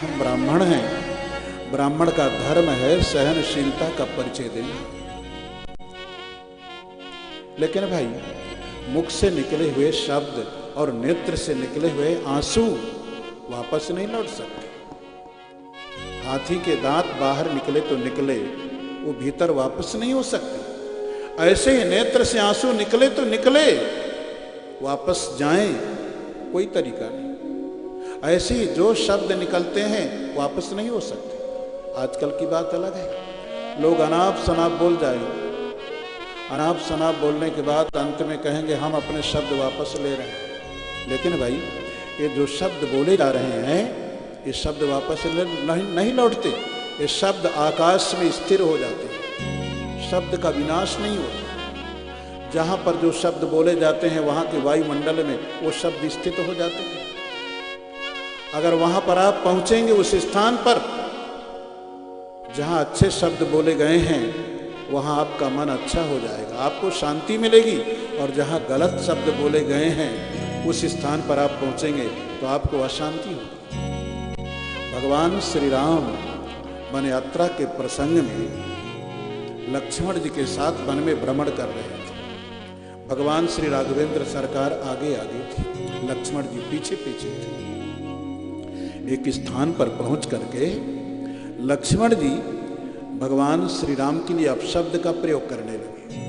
हम ब्राह्मण हैं, ब्राह्मण का धर्म है सहनशीलता का परिचय देना। लेकिन भाई मुख से निकले हुए शब्द और नेत्र से निकले हुए आंसू वापस नहीं लौट सकते। हाथी के दांत बाहर निकले तो निकले, वो भीतर वापस नहीं हो सकते। ऐसे ही नेत्र से आंसू निकले तो निकले, वापस जाएं कोई तरीका नहीं। ऐसे ही जो शब्द निकलते हैं वापस नहीं हो सकते। आजकल की बात अलग है, लोग अनाप शनाप बोल जाएंगे, अनाप शनाप बोलने के बाद अंत में कहेंगे हम अपने शब्द वापस ले रहे हैं। लेकिन भाई ये जो शब्द बोले जा रहे हैं ये शब्द वापस नहीं लौटते। ये शब्द आकाश में स्थिर हो जाते हैं, शब्द का विनाश नहीं होता। जहाँ पर जो शब्द बोले जाते हैं वहाँ के वायुमंडल में वो शब्द स्थित हो जाते हैं। अगर वहाँ पर आप पहुँचेंगे उस स्थान पर जहाँ अच्छे शब्द बोले गए हैं, वहाँ आपका मन अच्छा हो जाएगा, आपको शांति मिलेगी। और जहाँ गलत शब्द बोले गए हैं उस स्थान पर आप पहुँचेंगे तो आपको अशांति होगी। भगवान श्री राम वन यात्रा के प्रसंग में लक्ष्मण जी के साथ वन में भ्रमण कर रहे थे। भगवान श्री राघवेंद्र सरकार आगे आगे थे, लक्ष्मण जी पीछे पीछे थे। एक स्थान पर पहुंच करके लक्ष्मण जी भगवान श्री राम के लिए अपशब्द का प्रयोग करने लगे।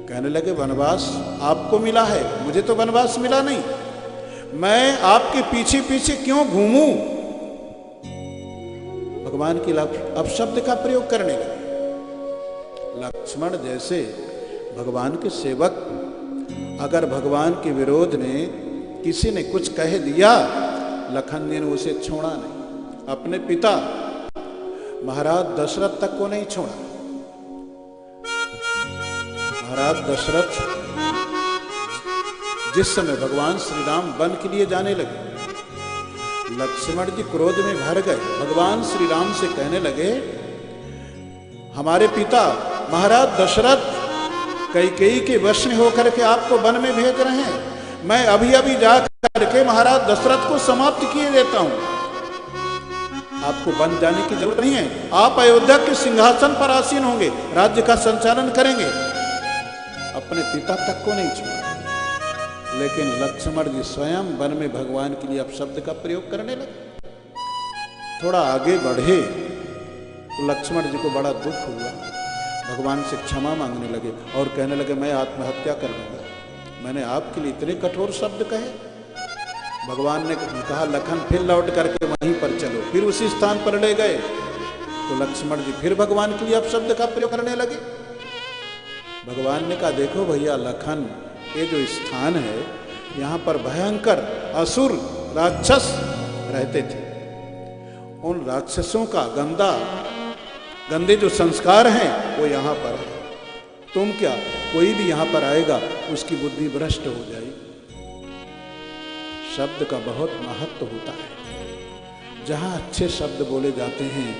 कहने लगे वनवास आपको मिला है, मुझे तो वनवास मिला नहीं, मैं आपके पीछे पीछे क्यों घूमूं। भगवान के अपशब्द का प्रयोग करने लगे। लक्ष्मण जैसे भगवान के सेवक, अगर भगवान के विरोध ने किसी ने कुछ कह दिया, लखन जी ने उसे छोड़ा नहीं। अपने पिता महाराज दशरथ तक को नहीं छोड़ा। महाराज दशरथ जिस समय भगवान श्री राम वन के लिए जाने लगे, लक्ष्मण जी क्रोध में भर गए। भगवान श्री राम से कहने लगे हमारे पिता महाराज दशरथ कैकेयी के वश में होकर के आपको वन में भेज रहे हैं, मैं अभी अभी जा करके महाराज दशरथ को समाप्त किए देता हूं। आपको वन जाने की जरूरत नहीं है, आप अयोध्या के सिंहासन पर आसीन होंगे, राज्य का संचालन करेंगे। अपने पिता तक को नहीं छोड़ा। लेकिन लक्ष्मण जी स्वयं वन में भगवान के लिए अपशब्द का प्रयोग करने लगे। थोड़ा आगे बढ़े तो लक्ष्मण जी को बड़ा दुख हुआ, भगवान से क्षमा मांगने लगे और कहने लगे मैं आत्महत्या कर लूंगा, मैंने आपके लिए इतने कठोर शब्द कहे। भगवान ने कहा लखन फिर लौट करके वहीं पर चलो, फिर उसी स्थान पर ले गए तो लक्ष्मण जी फिर भगवान के लिए अपशब्द का प्रयोग करने लगे। भगवान ने कहा देखो भैया लखन, ये जो स्थान है यहाँ पर भयंकर असुर राक्षस रहते थे। उन राक्षसों का गंदे जो संस्कार हैं वो यहाँ पर है। तुम क्या, कोई भी यहाँ पर आएगा उसकी बुद्धि भ्रष्ट हो जाएगी। शब्द का बहुत महत्व होता है। जहाँ अच्छे शब्द बोले जाते हैं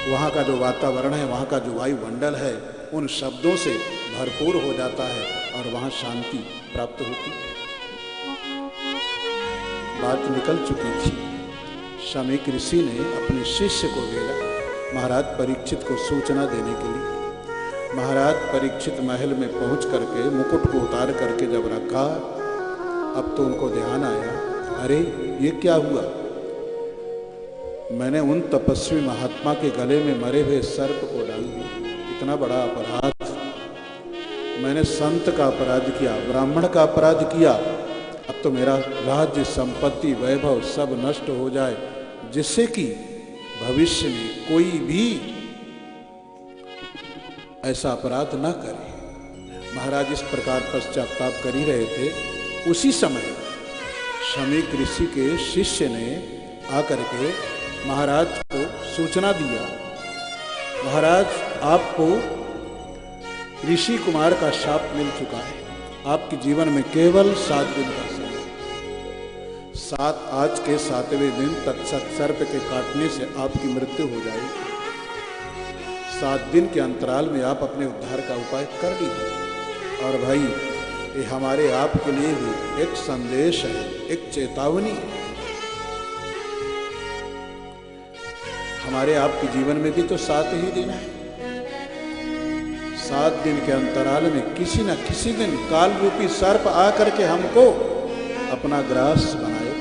वहाँ का जो वातावरण है, वहाँ का जो वायुमंडल है उन शब्दों से भरपूर हो जाता है और वहाँ शांति प्राप्त होती है। बात निकल चुकी थी। शमीक ऋषि ने अपने शिष्य को भेजा महाराज परीक्षित को सूचना देने के लिए। महाराज परीक्षित महल में पहुंच करके मुकुट को उतार करके जब रखा, अब तो उनको ध्यान आया, अरे ये क्या हुआ। मैंने उन तपस्वी महात्मा के गले में मरे हुए सर्प को डाल दिया, इतना बड़ा अपराध। मैंने संत का अपराध किया, ब्राह्मण का अपराध किया। अब तो मेरा राज्य संपत्ति वैभव सब नष्ट हो जाए, जिससे कि भविष्य में कोई भी ऐसा अपराध न करे। महाराज इस प्रकार पश्चाताप कर ही रहे थे। उसी समय शमीक ऋषि के शिष्य ने आकर के महाराज को सूचना दिया, महाराज आपको ऋषि कुमार का शाप मिल चुका है, आपके जीवन में केवल 7 दिन का समय, आज के 7वें दिन तत्सत सर्प के काटने से आपकी मृत्यु हो जाएगी। 7 दिन के अंतराल में आप अपने उद्धार का उपाय कर लीजिए। और भाई ये हमारे आपके लिए भी एक संदेश है, एक चेतावनी है। हमारे आपके जीवन में भी तो 7 ही दिन है। 7 दिन के अंतराल में किसी न किसी दिन काल रूपी सर्प आकर के हमको अपना ग्रास बनाए।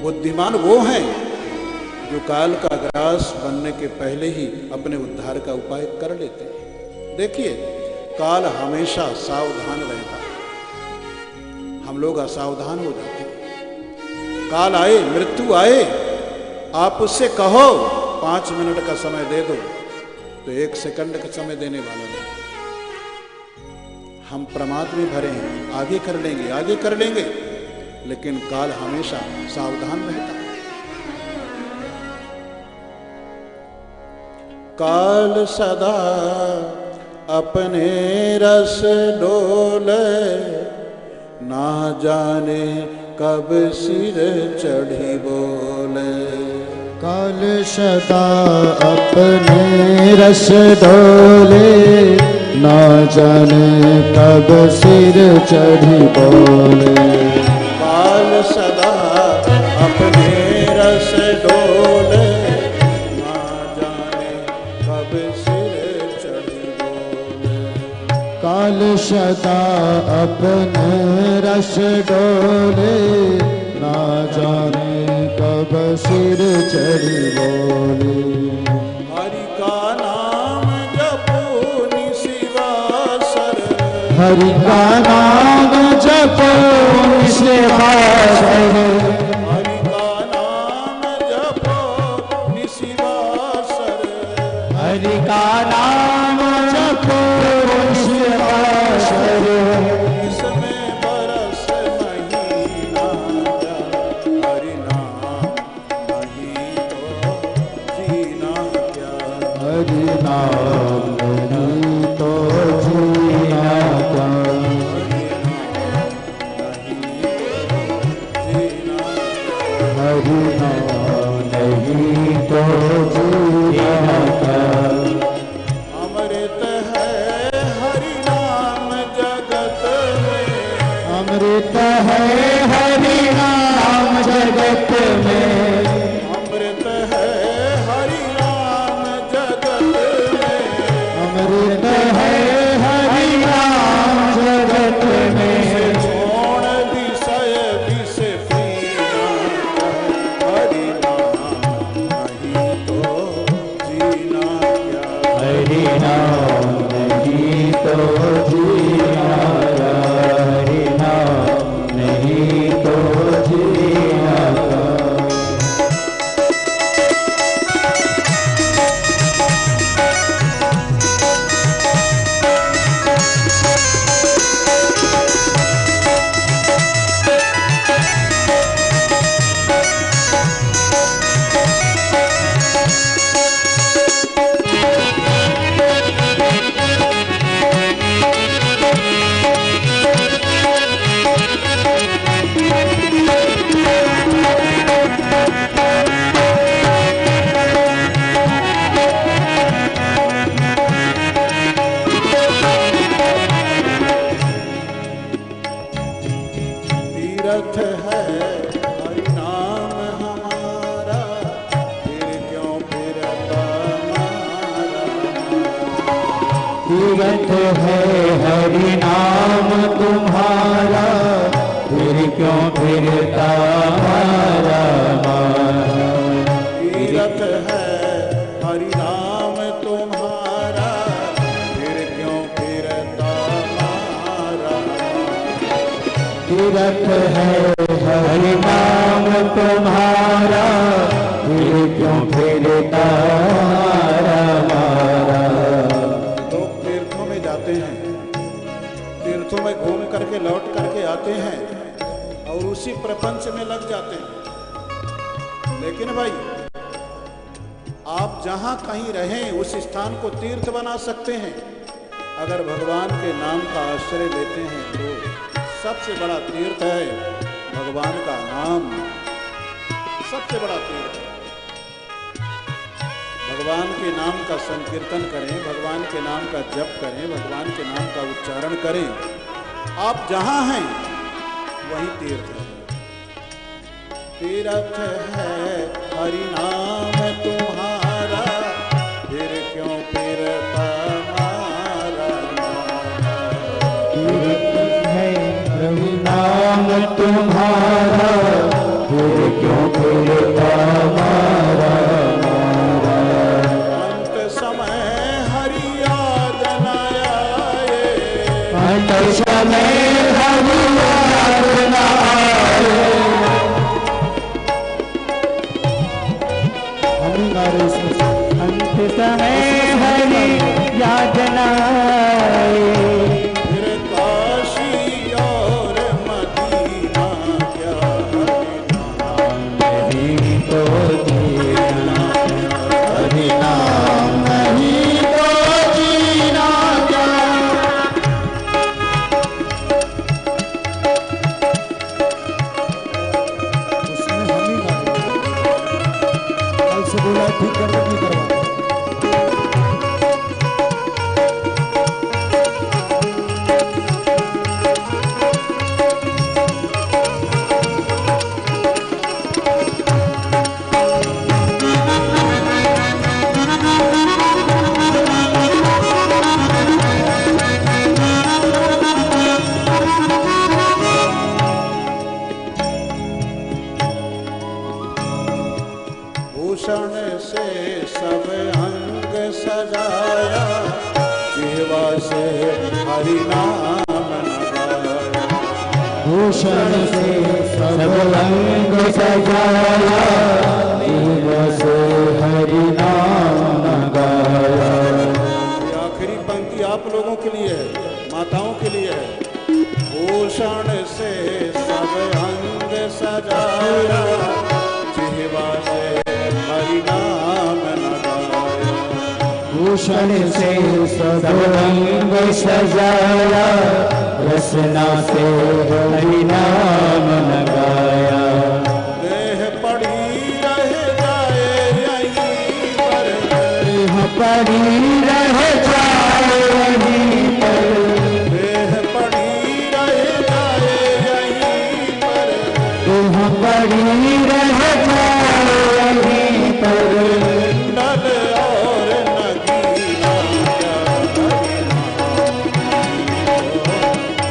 बुद्धिमान वो हैं जो काल का ग्रास बनने के पहले ही अपने उद्धार का उपाय कर लेते हैं। देखिए, काल हमेशा सावधान रहता है, हम लोग असावधान हो जाते हैं। काल आए, मृत्यु आए, आप उससे कहो 5 मिनट का समय दे दो, तो 1 सेकंड का समय देने वाला नहीं। हम प्रमाद में भरे हैं, आगे कर लेंगे, आगे कर लेंगे, लेकिन काल हमेशा सावधान रहता है। काल सदा अपने रस डोले, ना जाने कब सिर चढ़ी बोले। काल सदा अपने रस डोले, ना जाने कब सिर चढ़ी बोले। काल सदा अपने रस डोले, ना जाने कब सिर चढ़ी बोले। काल सदा अपने रस डोले, ना जाने कब सिर चढ़ी बोले। हरि का नाम जपो निशिवासर, हरि का नाम जपो निशिवासर, हरि का नाम जपो निशिवासर। हरि का नाम जपो निशिवासर। इसमें बरस महीना जा, हरि नाम नहीं तो जीना क्या। हरि नाम नहीं तो जीना क्या। हरि नाम नहीं तो जीना क्या। हरि नाम नहीं तो जीना क्या। अमृत है हरि नाम जगत में, अमृत है हरि नाम जगत में। अमृत है हरि नाम जगत में। अमृत है हरि नाम जगत में। छोड़ विषय विष पीना, हरि नाम नहीं तो जीना क्या। हरि नाम नहीं तो जीना क्या। हरि नाम नहीं तो जीना क्या। तीर्थ है हरि नाम हमारा, फिर क्यों फिरता मारा। तीर्थ है हरि नाम तुम्हारा, फिर क्यों फिरता मारा मारा। तीर्थ है हरि नाम तुम्हारा, फिर क्यों फिरता मारा। तीर्थ है हरि नाम तुम्हारा, फिर क्यों फिरता मारा मारा। लोग तीर्थों में जाते हैं, तीर्थों में घूम करके लौट करके आते हैं और उसी प्रपंच में लग जाते हैं। लेकिन भाई, आप जहां कहीं रहें उस स्थान को तीर्थ बना सकते हैं। अगर भगवान के नाम का आश्रय लेते हैं तो सबसे बड़ा तीर्थ है भगवान का नाम, सबसे बड़ा तीर्थ है। भगवान के नाम का संकीर्तन करें, भगवान के नाम का जप करें, भगवान के नाम का उच्चारण करें। आप जहां हैं वही तीर्थ है। तीर्थ है हरि नाम तुम्हारा, अंत समय हरि यातना फिर काशी और मदीना क्या नहीं तो जीना, हरि नाम नहीं तो जीना क्या। उसमें हम ही गा रहे हैं। कल से बोला ठीक कर नहीं करवा। भूषण से सब अंग सजाया, जिह्वा से हरि नाम लगाया। भूषण से सब अंग सजाया, जीवा से हरि नाम गाया। ये आखिरी पंक्ति आप लोगों के लिए है, माताओं के लिए है। भूषण से सब अंग सजाया, जिह्वा से हरि नाम लगाया। भूषण से सब अंग सजाया, रसना से हरि नाम लगाया। देह पड़ी रह जाए यहीं पर, देह पड़ी रह जाए यहीं पर, देह पड़ी रह जाए यहीं पर, देह पड़ी रह जाए यहीं पर। नल और नगीना क्या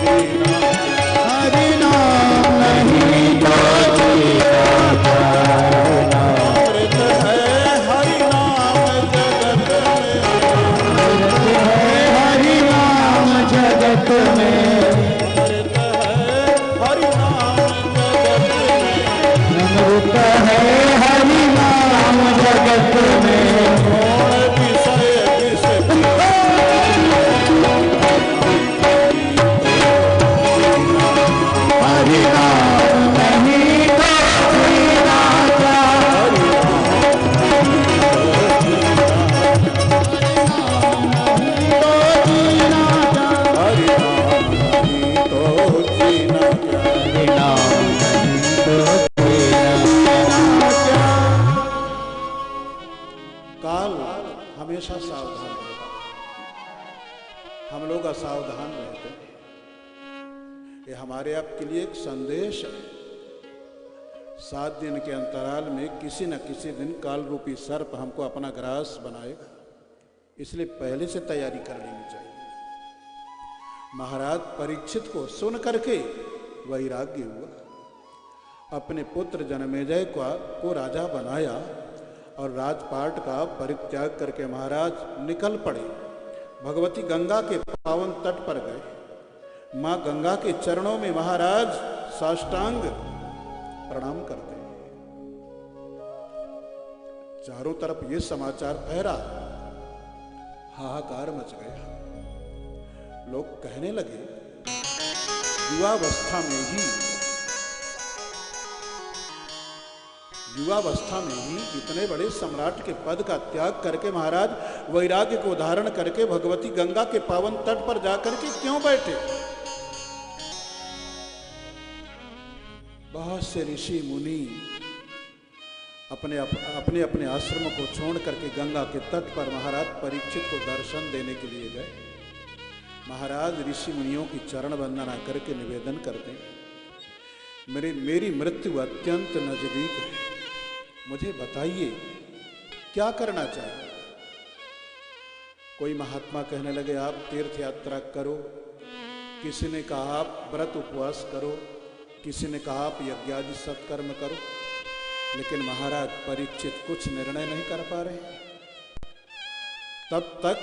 हरि नाम हरि नाम नहीं तो जीना क्या। अमृत है हरि नाम जगत में, हरि नाम जगत में, अमृत है हरि नाम जगत में। अमृत है हरि नाम जगत में। कौन विषय विष हरि नाम नहीं तो जीना क्या। हरि नाम नहीं तो जीना क्या। हरि नाम नहीं तो जीना क्या। काल हमेशा सावधान रहता, हम लोग असावधान रहते हैं। ये हमारे आपके लिए एक संदेश है। 7 दिन के अंतराल में किसी न किसी दिन काल रूपी सर्प हमको अपना ग्रास बनाएगा, इसलिए पहले से तैयारी कर लेनी चाहिए। महाराज परीक्षित को सुन करके वैराग्य हुआ, अपने पुत्र जनमेजय को राजा बनाया और राजपाट का परित्याग करके महाराज निकल पड़े। भगवती गंगा के पावन तट पर गए। मां गंगा के चरणों में महाराज साष्टांग प्रणाम करते हैं। चारों तरफ ये समाचार फैला, हाहाकार मच गया। लोग कहने लगे युवावस्था में ही इतने बड़े सम्राट के पद का त्याग करके महाराज वैराग्य को धारण करके भगवती गंगा के पावन तट पर जाकर के क्यों बैठे। बहुत से ऋषि मुनि अपने अपने आश्रमों को छोड़ करके गंगा के तट पर महाराज परीक्षित को दर्शन देने के लिए गए। महाराज ऋषि मुनियों की चरण वंदना करके निवेदन करते, मेरी मृत्यु अत्यंत नजदीक है, मुझे बताइए क्या करना चाहिए। कोई महात्मा कहने लगे आप तीर्थ यात्रा करो, किसी ने कहा आप व्रत उपवास करो, किसी ने कहा आप यज्ञादि सत्कर्म करो। लेकिन महाराज परीक्षित कुछ निर्णय नहीं कर पा रहे। तब तक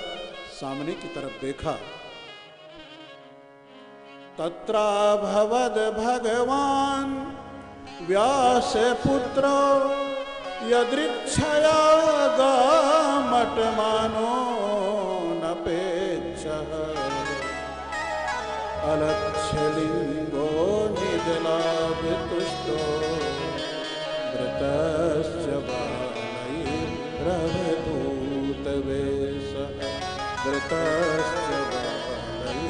सामने की तरफ देखा, तत्राभवद भगवान व्यास पुत्र यदृच्छया गामटमानो नपेक्षः अलक्ष्यलिंगो निजलाभतुष्टो वृतश्च बालैरवधूतवेषः वृतश्च बालैरवधूतवेषः।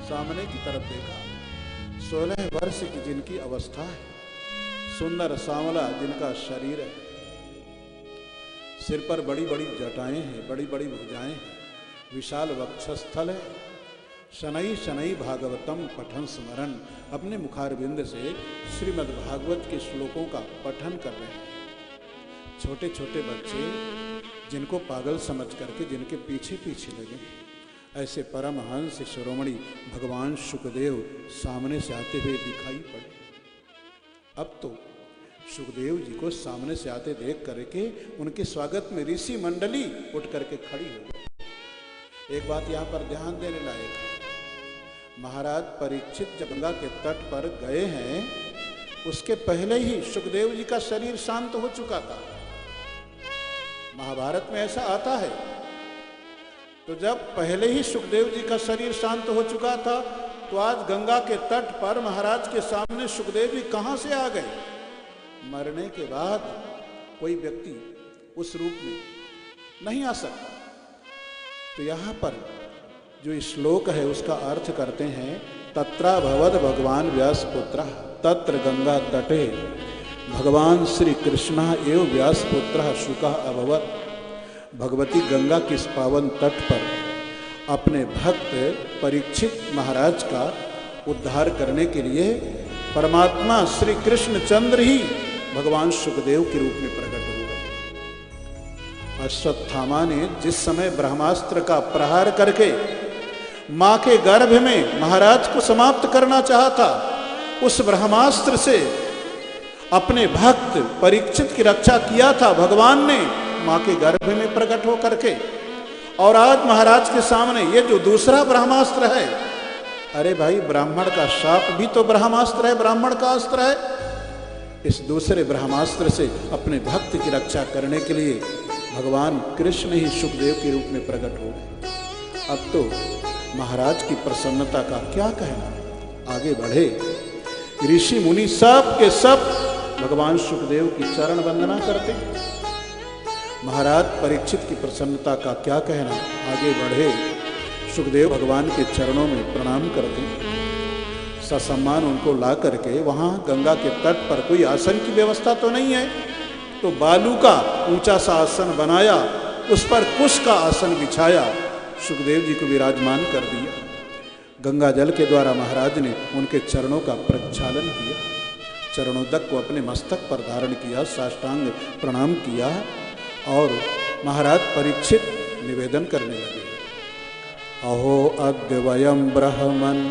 सामने की तरफ देखा, 16 वर्ष की जिनकी अवस्था है, सुंदर सांवला जिनका शरीर है, सिर पर बड़ी बड़ी जटाएं हैं, बड़ी बड़ी भुजाएं हैं, विशाल वक्षस्थल है, शनैः शनैः भागवतम पठन स्मरण, अपने मुखारविंद से श्रीमद् भागवत के श्लोकों का पठन कर रहे हैं। छोटे छोटे बच्चे जिनको पागल समझ करके जिनके पीछे पीछे लगे, ऐसे परमहंस शिरोमणि भगवान शुकदेव सामने से आते हुए दिखाई पड़े। अब तो शुकदेव जी को सामने से आते देख करके उनके स्वागत में ऋषि मंडली उठ करके खड़ी हो गई। एक बात यहाँ पर ध्यान देने लायक है, महाराज परीक्षित जब गंगा के तट पर गए हैं, उसके पहले ही शुकदेव जी का शरीर शांत हो चुका था। महाभारत में ऐसा आता है। तो जब पहले ही शुकदेव जी का शरीर शांत हो चुका था, तो आज गंगा के तट पर महाराज के सामने शुकदेव जी कहां से आ गए? मरने के बाद कोई व्यक्ति उस रूप में नहीं आ सकता। तो यहां पर जो श्लोक है उसका अर्थ करते हैं, तत्राभवद भगवान व्यासपुत्र तत्र गंगा तटे भगवान श्री कृष्ण एवं व्यासपुत्र शुकः अभवत्। भगवती गंगा के इस पावन तट पर अपने भक्त परीक्षित महाराज का उद्धार करने के लिए परमात्मा श्री कृष्ण चंद्र ही भगवान शुकदेव के रूप में प्रकट हो गए। अश्वत्थामा ने जिस समय ब्रह्मास्त्र का प्रहार करके मां के गर्भ में महाराज को समाप्त करना चाहा था, उस ब्रह्मास्त्र से अपने भक्त परीक्षित की रक्षा किया था भगवान ने मां के गर्भ में प्रकट हो करके। और आज महाराज के सामने ये जो दूसरा ब्रह्मास्त्र है, अरे भाई ब्राह्मण का शाप भी तो ब्रह्मास्त्र है, ब्राह्मण का अस्त्र है। इस दूसरे ब्रह्मास्त्र से अपने भक्त की रक्षा करने के लिए भगवान कृष्ण ही शुकदेव के रूप में प्रकट हो गए। अब तो महाराज की प्रसन्नता का क्या कहना, आगे बढ़े ऋषि मुनि सब के सब भगवान शुकदेव की चरण वंदना करते। महाराज परीक्षित की प्रसन्नता का क्या कहना, आगे बढ़े शुकदेव भगवान के चरणों में प्रणाम करते, ससम्मान उनको ला करके वहाँ गंगा के तट पर कोई आसन की व्यवस्था तो नहीं है, तो बालू का ऊंचा सा आसन बनाया, उस पर कुश का आसन बिछाया, शुकदेव जी को विराजमान कर दिया। गंगा जल के द्वारा महाराज ने उनके चरणों का प्रक्षालन किया, चरणोदक को अपने मस्तक पर धारण किया, साष्टांग प्रणाम किया और महाराज परीक्षित निवेदन करने लगे, अहो अद्य वयं ब्रह्मन्